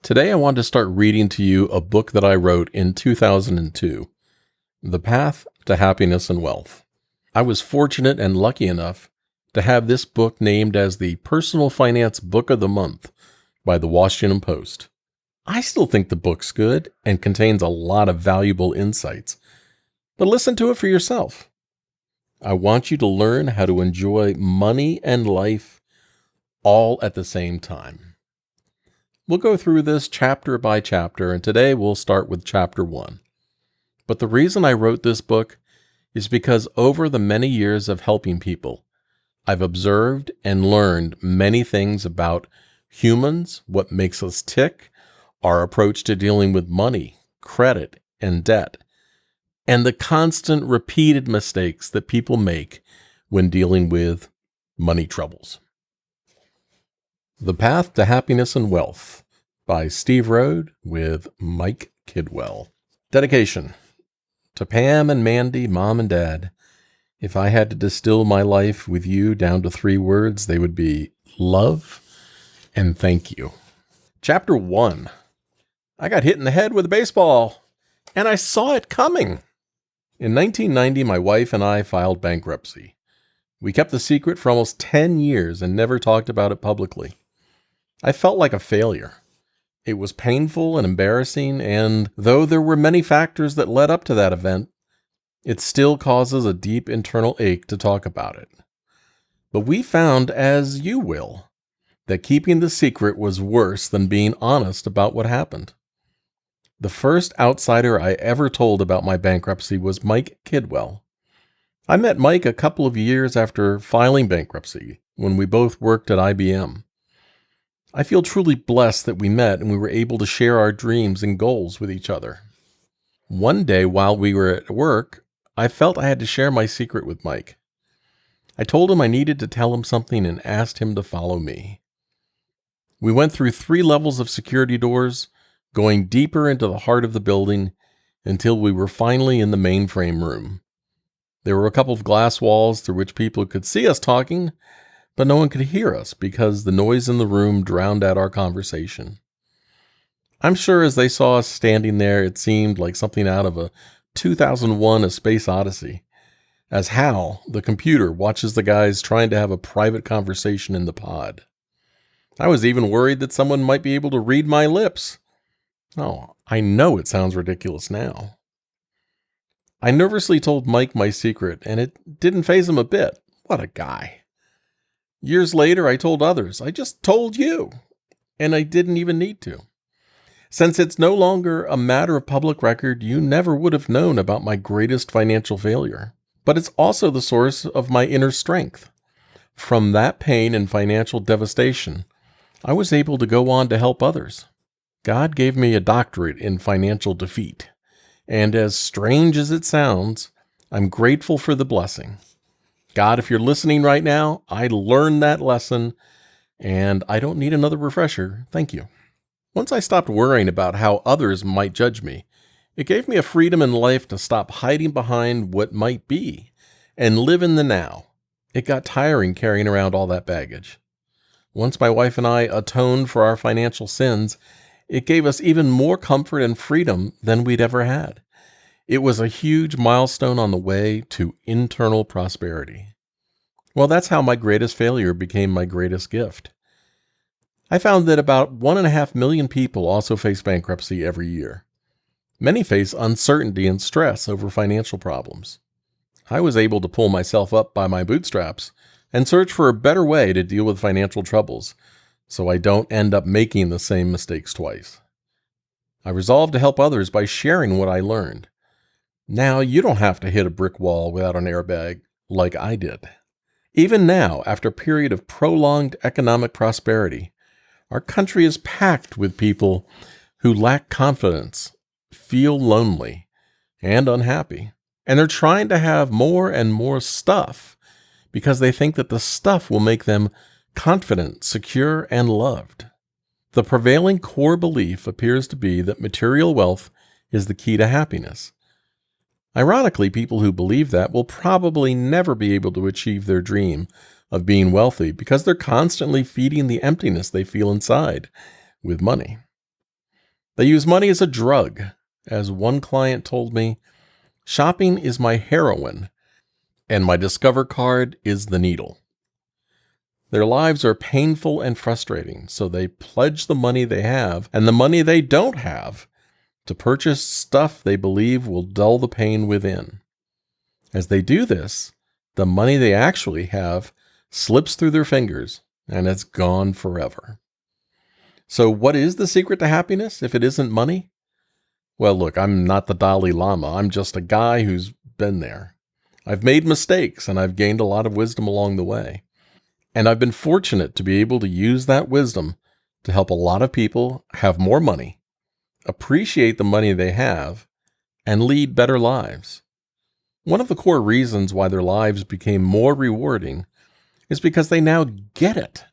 Today, I want to start reading to you a book that I wrote in 2002, The Path to Happiness and Wealth. I was fortunate and lucky enough to have this book named as the Personal Finance Book of the Month by the Washington Post. I still think the book's good and contains a lot of valuable insights, but listen to it for yourself. I want you to learn how to enjoy money and life all at the same time. We'll go through this chapter by chapter, and today we'll start with chapter 1. But the reason I wrote this book is because over the many years of helping people, I've observed and learned many things about humans, what makes us tick, our approach to dealing with money, credit, and debt, and the constant repeated mistakes that people make when dealing with money troubles. The Path to Happiness and Wealth by Steve Rode with Mike Kidwell. Dedication. To Pam and Mandy, Mom and Dad, if I had to distill my life with you down to 3 words, they would be love and thank you. Chapter 1. I got hit in the head with a baseball, and I saw it coming. In 1990, my wife and I filed bankruptcy. We kept the secret for almost 10 years and never talked about it publicly. I felt like a failure. It was painful and embarrassing, and though there were many factors that led up to that event, it still causes a deep internal ache to talk about it. But we found, as you will, that keeping the secret was worse than being honest about what happened. The first outsider I ever told about my bankruptcy was Mike Kidwell. I met Mike a couple of years after filing bankruptcy, when we both worked at IBM. I feel truly blessed that we met and we were able to share our dreams and goals with each other. One day while we were at work, I felt I had to share my secret with Mike. I told him I needed to tell him something and asked him to follow me. We went through 3 levels of security doors, going deeper into the heart of the building until we were finally in the mainframe room. There were a couple of glass walls through which people could see us talking, but no one could hear us because the noise in the room drowned out our conversation. I'm sure as they saw us standing there, it seemed like something out of a 2001 A Space Odyssey, as Hal, the computer, watches the guys trying to have a private conversation in the pod. I was even worried that someone might be able to read my lips. Oh, I know it sounds ridiculous now. I nervously told Mike my secret, and it didn't faze him a bit. What a guy. Years later, I told others, I just told you, and I didn't even need to. Since it's no longer a matter of public record, you never would have known about my greatest financial failure. But it's also the source of my inner strength. From that pain and financial devastation, I was able to go on to help others. God gave me a doctorate in financial defeat, and as strange as it sounds, I'm grateful for the blessing. God, if you're listening right now, I learned that lesson, and I don't need another refresher. Thank you. Once I stopped worrying about how others might judge me, it gave me a freedom in life to stop hiding behind what might be and live in the now. It got tiring carrying around all that baggage. Once my wife and I atoned for our financial sins, it gave us even more comfort and freedom than we'd ever had. It was a huge milestone on the way to internal prosperity. Well, that's how my greatest failure became my greatest gift. I found that about 1.5 million people also face bankruptcy every year. Many face uncertainty and stress over financial problems. I was able to pull myself up by my bootstraps and search for a better way to deal with financial troubles so I don't end up making the same mistakes twice. I resolved to help others by sharing what I learned. Now, you don't have to hit a brick wall without an airbag like I did. Even now, after a period of prolonged economic prosperity, our country is packed with people who lack confidence, feel lonely, and unhappy. And they're trying to have more and more stuff because they think that the stuff will make them confident, secure, and loved. The prevailing core belief appears to be that material wealth is the key to happiness. Ironically, people who believe that will probably never be able to achieve their dream of being wealthy because they're constantly feeding the emptiness they feel inside with money. They use money as a drug. As one client told me, shopping is my heroin, and my Discover card is the needle. Their lives are painful and frustrating, so they pledge the money they have and the money they don't have to purchase stuff they believe will dull the pain within. As they do this, the money they actually have slips through their fingers and it's gone forever. So what is the secret to happiness if it isn't money? Well, look, I'm not the Dalai Lama. I'm just a guy who's been there. I've made mistakes and I've gained a lot of wisdom along the way. And I've been fortunate to be able to use that wisdom to help a lot of people have more money, appreciate the money they have, and lead better lives. One of the core reasons why their lives became more rewarding is because they now get it.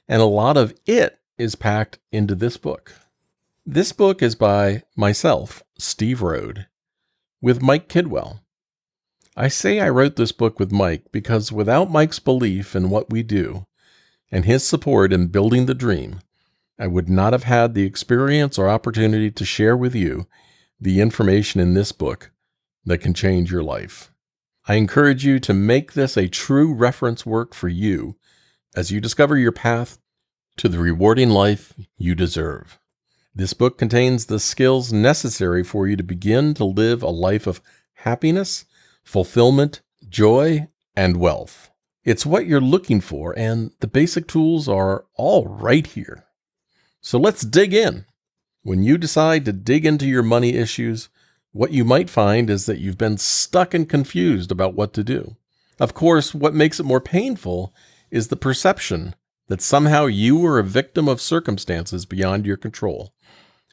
And a lot of it is packed into this book. This book is by myself, Steve Rode, with Mike Kidwell. I say I wrote this book with Mike because without Mike's belief in what we do and his support in building the dream, I would not have had the experience or opportunity to share with you the information in this book that can change your life. I encourage you to make this a true reference work for you as you discover your path to the rewarding life you deserve. This book contains the skills necessary for you to begin to live a life of happiness, fulfillment, joy, and wealth. It's what you're looking for, and the basic tools are all right here. So let's dig in. When you decide to dig into your money issues, what you might find is that you've been stuck and confused about what to do. Of course, what makes it more painful is the perception that somehow you were a victim of circumstances beyond your control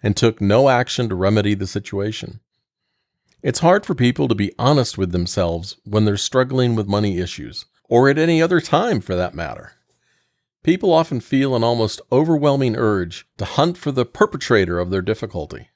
and took no action to remedy the situation. It's hard for people to be honest with themselves when they're struggling with money issues, or at any other time for that matter. People often feel an almost overwhelming urge to hunt for the perpetrator of their difficulty.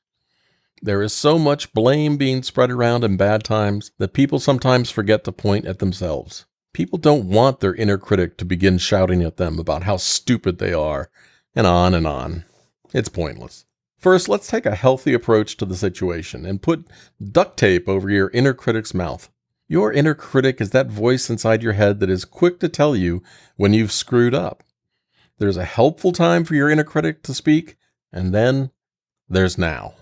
There is so much blame being spread around in bad times that people sometimes forget to point at themselves. People don't want their inner critic to begin shouting at them about how stupid they are, and on and on. It's pointless. First, let's take a healthy approach to the situation and put duct tape over your inner critic's mouth. Your inner critic is that voice inside your head that is quick to tell you when you've screwed up. There's a helpful time for your inner critic to speak, and then there's now.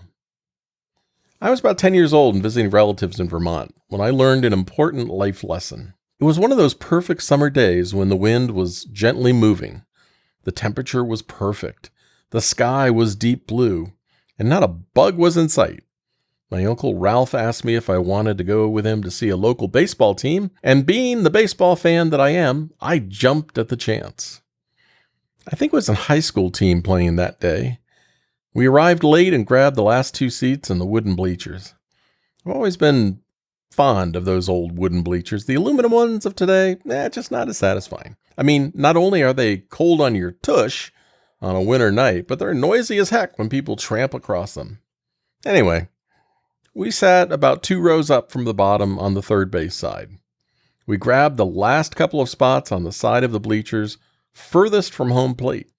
I was about 10 years old and visiting relatives in Vermont when I learned an important life lesson. It was one of those perfect summer days when the wind was gently moving. The temperature was perfect. The sky was deep blue, and not a bug was in sight. My Uncle Ralph asked me if I wanted to go with him to see a local baseball team, and being the baseball fan that I am, I jumped at the chance. I think it was a high school team playing that day. We arrived late and grabbed the last two seats in the wooden bleachers. I've always been fond of those old wooden bleachers. The aluminum ones of today, just not as satisfying. I mean, not only are they cold on your tush on a winter night, but they're noisy as heck when people tramp across them. Anyway, we sat about 2 rows up from the bottom on the third base side. We grabbed the last couple of spots on the side of the bleachers furthest from home plate.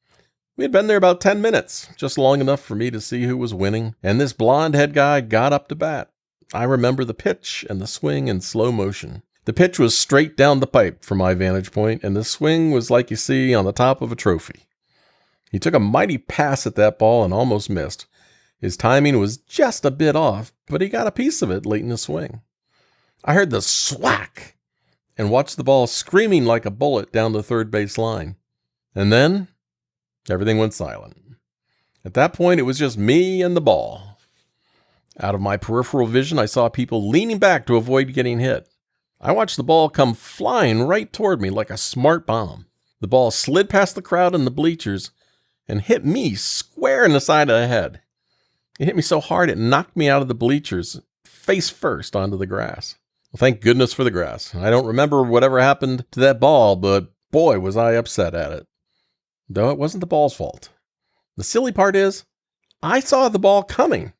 We had been there about 10 minutes, just long enough for me to see who was winning, and this blonde-head guy got up to bat. I remember the pitch and the swing in slow motion. The pitch was straight down the pipe from my vantage point, and the swing was like you see on the top of a trophy. He took a mighty pass at that ball and almost missed. His timing was just a bit off, but he got a piece of it late in the swing. I heard the swack and watched the ball screaming like a bullet down the third base line. And then everything went silent. At that point, it was just me and the ball. Out of my peripheral vision, I saw people leaning back to avoid getting hit. I watched the ball come flying right toward me like a smart bomb. The ball slid past the crowd and the bleachers and hit me square in the side of the head. It hit me so hard it knocked me out of the bleachers, face first onto the grass. Well, thank goodness for the grass. I don't remember whatever happened to that ball, but boy, was I upset at it. Though it wasn't the ball's fault. The silly part is, I saw the ball coming,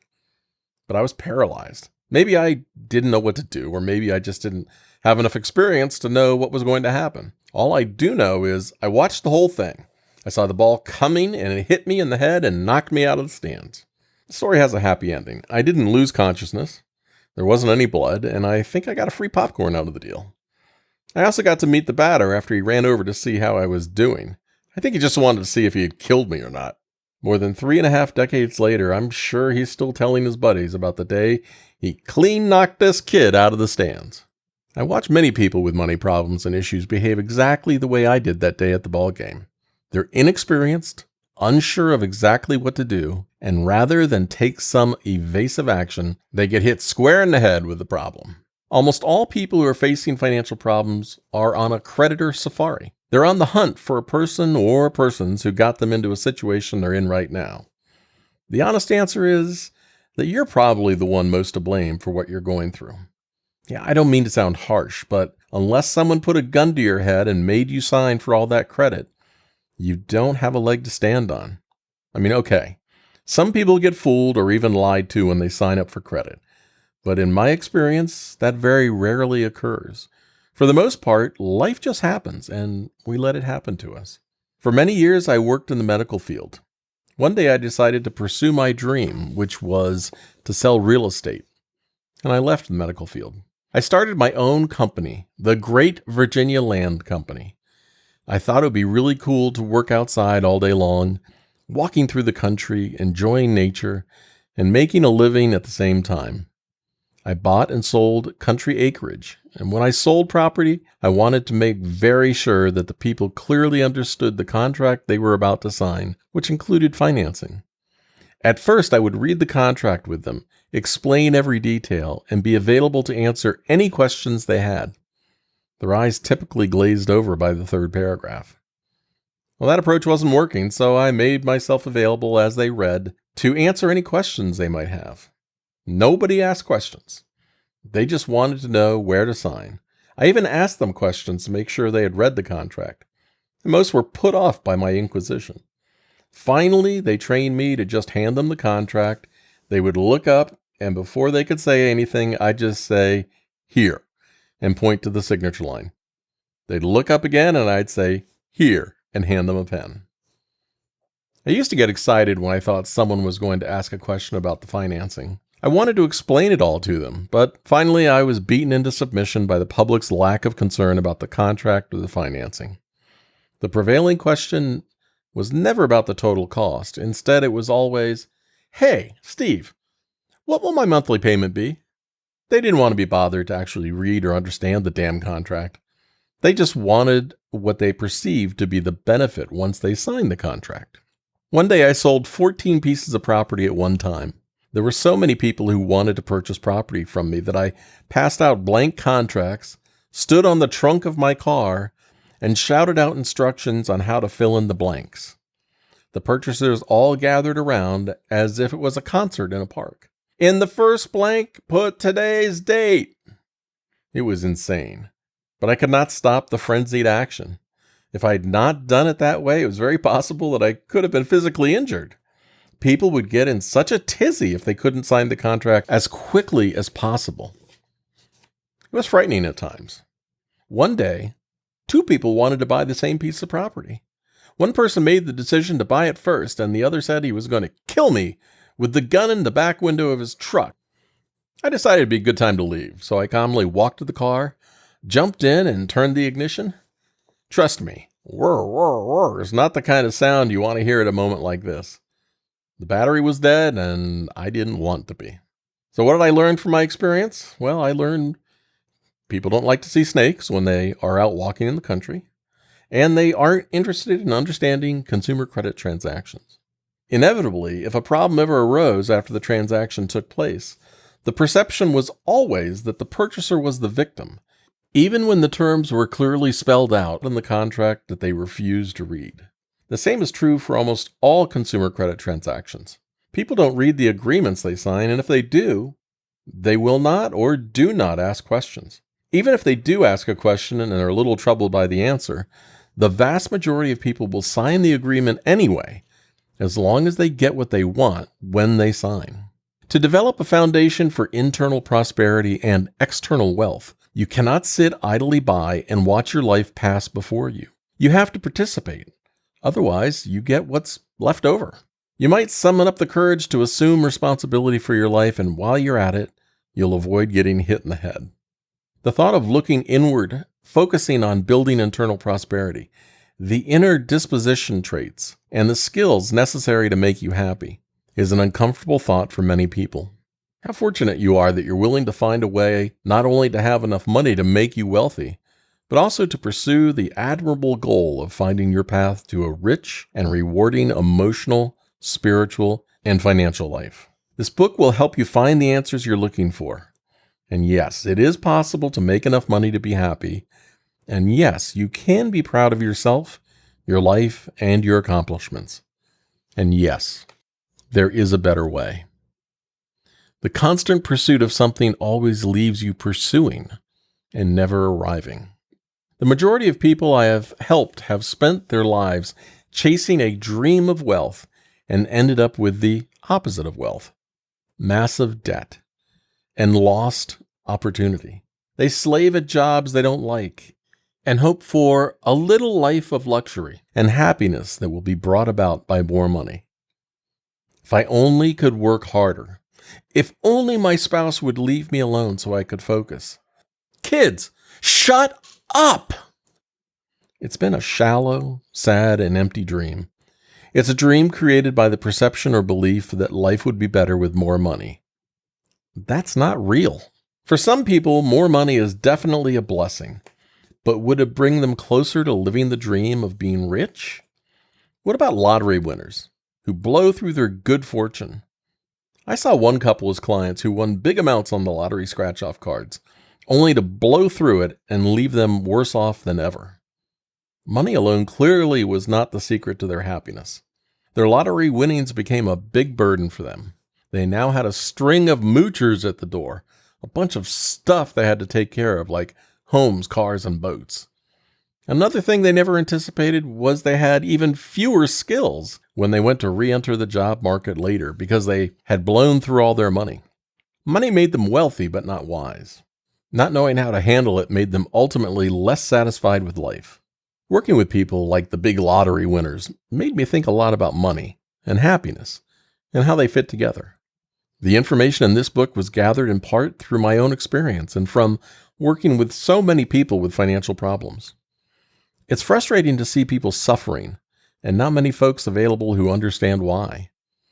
but I was paralyzed. Maybe I didn't know what to do, or maybe I just didn't have enough experience to know what was going to happen. All I do know is I watched the whole thing. I saw the ball coming and it hit me in the head and knocked me out of the stands. The story has a happy ending. I didn't lose consciousness. There wasn't any blood, and I think I got a free popcorn out of the deal. I also got to meet the batter after he ran over to see how I was doing. I think he just wanted to see if he had killed me or not. More than 3.5 decades later, I'm sure he's still telling his buddies about the day he clean knocked this kid out of the stands. I watch many people with money problems and issues behave exactly the way I did that day at the ball game. They're inexperienced, unsure of exactly what to do, and rather than take some evasive action, they get hit square in the head with the problem. Almost all people who are facing financial problems are on a creditor safari. They're on the hunt for a person or persons who got them into a situation they're in right now. The honest answer is that you're probably the one most to blame for what you're going through. Yeah, I don't mean to sound harsh, but unless someone put a gun to your head and made you sign for all that credit, you don't have a leg to stand on. I mean, okay, some people get fooled or even lied to when they sign up for credit. But in my experience, that very rarely occurs. For the most part, life just happens, and we let it happen to us. For many years, I worked in the medical field. One day, I decided to pursue my dream, which was to sell real estate, and I left the medical field. I started my own company, the Great Virginia Land Company. I thought it would be really cool to work outside all day long, walking through the country, enjoying nature, and making a living at the same time. I bought and sold country acreage, and when I sold property, I wanted to make very sure that the people clearly understood the contract they were about to sign, which included financing. At first, I would read the contract with them, explain every detail, and be available to answer any questions they had. Their eyes typically glazed over by the third paragraph. Well, that approach wasn't working, so I made myself available as they read to answer any questions they might have. Nobody asked questions. They just wanted to know where to sign. I even asked them questions to make sure they had read the contract. And most were put off by my inquisition. Finally, they trained me to just hand them the contract. They would look up, and before they could say anything, I'd just say, "Here," and point to the signature line. They'd look up again, and I'd say, "Here," and hand them a pen. I used to get excited when I thought someone was going to ask a question about the financing. I wanted to explain it all to them, but finally I was beaten into submission by the public's lack of concern about the contract or the financing. The prevailing question was never about the total cost. Instead, it was always, "Hey, Steve, what will my monthly payment be?" They didn't want to be bothered to actually read or understand the damn contract. They just wanted what they perceived to be the benefit once they signed the contract. One day I sold 14 pieces of property at one time. There were so many people who wanted to purchase property from me that I passed out blank contracts, stood on the trunk of my car, and shouted out instructions on how to fill in the blanks. The purchasers all gathered around as if it was a concert in a park. "In the first blank, put today's date." It was insane, but I could not stop the frenzied action. If I had not done it that way, it was very possible that I could have been physically injured. People would get in such a tizzy if they couldn't sign the contract as quickly as possible. It was frightening at times. One day, 2 people wanted to buy the same piece of property. One person made the decision to buy it first, and the other said he was going to kill me with the gun in the back window of his truck. I decided it'd be a good time to leave, so I calmly walked to the car, jumped in, and turned the ignition. Trust me, whir, whir, whir is not the kind of sound you want to hear at a moment like this. The battery was dead, and I didn't want to be. So what did I learn from my experience? Well, I learned people don't like to see snakes when they are out walking in the country, and they aren't interested in understanding consumer credit transactions. Inevitably, if a problem ever arose after the transaction took place, the perception was always that the purchaser was the victim, even when the terms were clearly spelled out in the contract that they refused to read. The same is true for almost all consumer credit transactions. People don't read the agreements they sign, and if they do, they will not or do not ask questions. Even if they do ask a question and are a little troubled by the answer, the vast majority of people will sign the agreement anyway, as long as they get what they want when they sign. To develop a foundation for internal prosperity and external wealth, you cannot sit idly by and watch your life pass before you. You have to participate. Otherwise, you get what's left over. You might summon up the courage to assume responsibility for your life, and while you're at it, you'll avoid getting hit in the head. The thought of looking inward, focusing on building internal prosperity, the inner disposition traits, and the skills necessary to make you happy, is an uncomfortable thought for many people. How fortunate you are that you're willing to find a way not only to have enough money to make you wealthy, but also to pursue the admirable goal of finding your path to a rich and rewarding emotional, spiritual, and financial life. This book will help you find the answers you're looking for. And yes, it is possible to make enough money to be happy. And yes, you can be proud of yourself, your life, and your accomplishments. And yes, there is a better way. The constant pursuit of something always leaves you pursuing and never arriving. The majority of people I have helped have spent their lives chasing a dream of wealth and ended up with the opposite of wealth: massive debt and lost opportunity. They slave at jobs they don't like and hope for a little life of luxury and happiness that will be brought about by more money. If I only could work harder. If only my spouse would leave me alone so I could focus. Kids, shut up! It's been a shallow, sad, and empty dream. It's a dream created by the perception or belief that life would be better with more money. That's not real. For some people, more money is definitely a blessing, but would it bring them closer to living the dream of being rich? What about lottery winners who blow through their good fortune? I saw one couple as clients who won big amounts on the lottery scratch-off cards, only to blow through it and leave them worse off than ever. Money alone clearly was not the secret to their happiness. Their lottery winnings became a big burden for them. They now had a string of moochers at the door, a bunch of stuff they had to take care of, like homes, cars, and boats. Another thing they never anticipated was they had even fewer skills when they went to re-enter the job market later because they had blown through all their money. Money made them wealthy, but not wise. Not knowing how to handle it made them ultimately less satisfied with life. Working with people like the big lottery winners made me think a lot about money and happiness and how they fit together. The information in this book was gathered in part through my own experience and from working with so many people with financial problems. It's frustrating to see people suffering and not many folks available who understand why.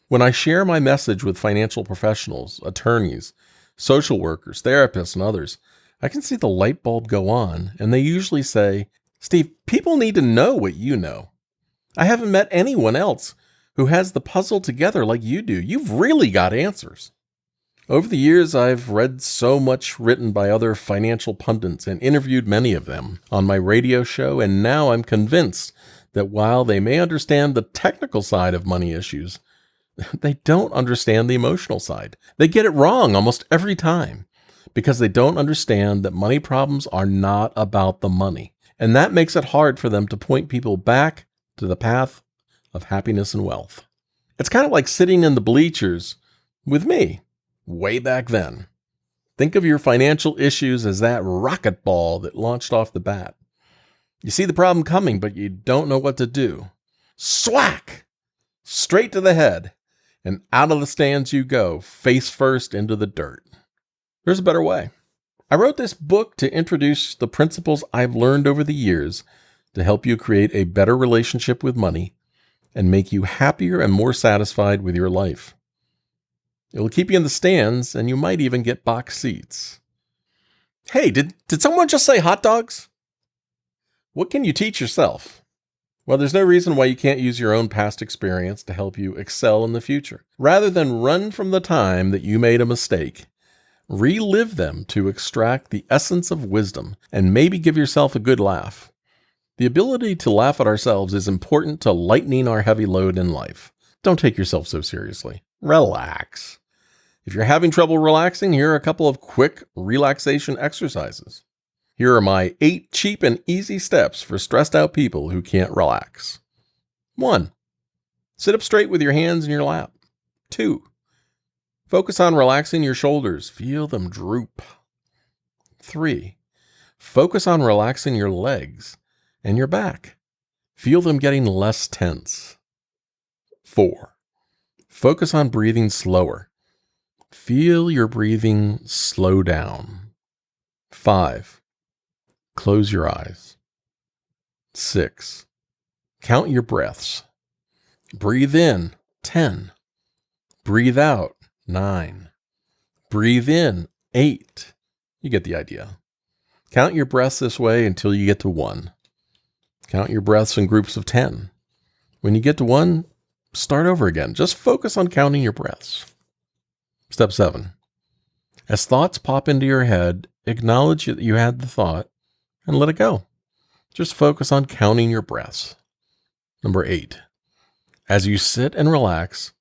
When I share my message with financial professionals, attorneys, social workers, therapists, and others, I can see the light bulb go on, and they usually say, "Steve, people need to know what you know. I haven't met anyone else who has the puzzle together like you do. You've really got answers." Over the years, I've read so much written by other financial pundits and interviewed many of them on my radio show, and now I'm convinced that while they may understand the technical side of money issues, they don't understand the emotional side. They get it wrong almost every time because they don't understand that money problems are not about the money, and that makes it hard for them to point people back to the path of happiness and wealth. It's kind of like sitting in the bleachers with me. Way back then. Think of your financial issues as that rocket ball that launched off the bat. You see the problem coming, but you don't know what to do. Swack! Straight to the head, and out of the stands you go, face first into the dirt. There's a better way. I wrote this book to introduce the principles I've learned over the years to help you create a better relationship with money and make you happier and more satisfied with your life. It will keep you in the stands, and you might even get box seats. Hey, did someone just say hot dogs? What can you teach yourself? Well, there's no reason why you can't use your own past experience to help you excel in the future. Rather than run from the time that you made a mistake, relive them to extract the essence of wisdom and maybe give yourself a good laugh. The ability to laugh at ourselves is important to lightening our heavy load in life. Don't take yourself so seriously. Relax. If you're having trouble relaxing, here are a couple of quick relaxation exercises. Here are my 8 cheap and easy steps for stressed out people who can't relax. 1. Sit up straight with your hands in your lap. 2. Focus on relaxing your shoulders. Feel them droop. 3. Focus on relaxing your legs and your back. Feel them getting less tense. 4. Focus on breathing slower. Feel your breathing slow down. 5. Close your eyes. 6. Count your breaths. Breathe in, 10. Breathe out, 9. Breathe in, 8. You get the idea. Count your breaths this way until you get to 1. Count your breaths in groups of 10. When you get to 1, start over again. Just focus on counting your breaths. Step 7. As thoughts pop into your head, acknowledge that you had the thought and let it go. Just focus on counting your breaths. Number 8. As you sit and relax,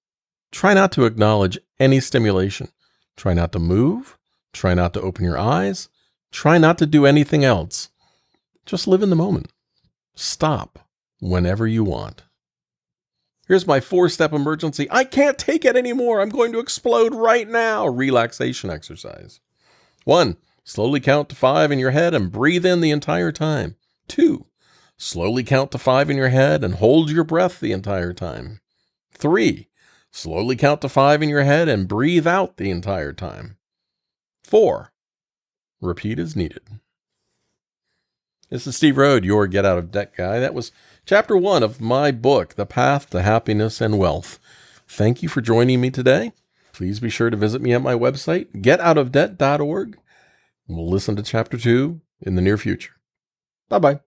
try not to acknowledge any stimulation. Try not to move. Try not to open your eyes. Try not to do anything else. Just live in the moment. Stop whenever you want. Here's my 4-step emergency. I can't take it anymore. I'm going to explode right now. Relaxation exercise. 1. Slowly count to 5 in your head and breathe in the entire time. 2. Slowly count to 5 in your head and hold your breath the entire time. 3. Slowly count to 5 in your head and breathe out the entire time. 4. Repeat as needed. This is Steve Rode, your Get Out of Debt guy. That was chapter 1 of my book, The Path to Happiness and Wealth. Thank you for joining me today. Please be sure to visit me at my website, getoutofdebt.org. We'll listen to chapter 2 in the near future. Bye-bye.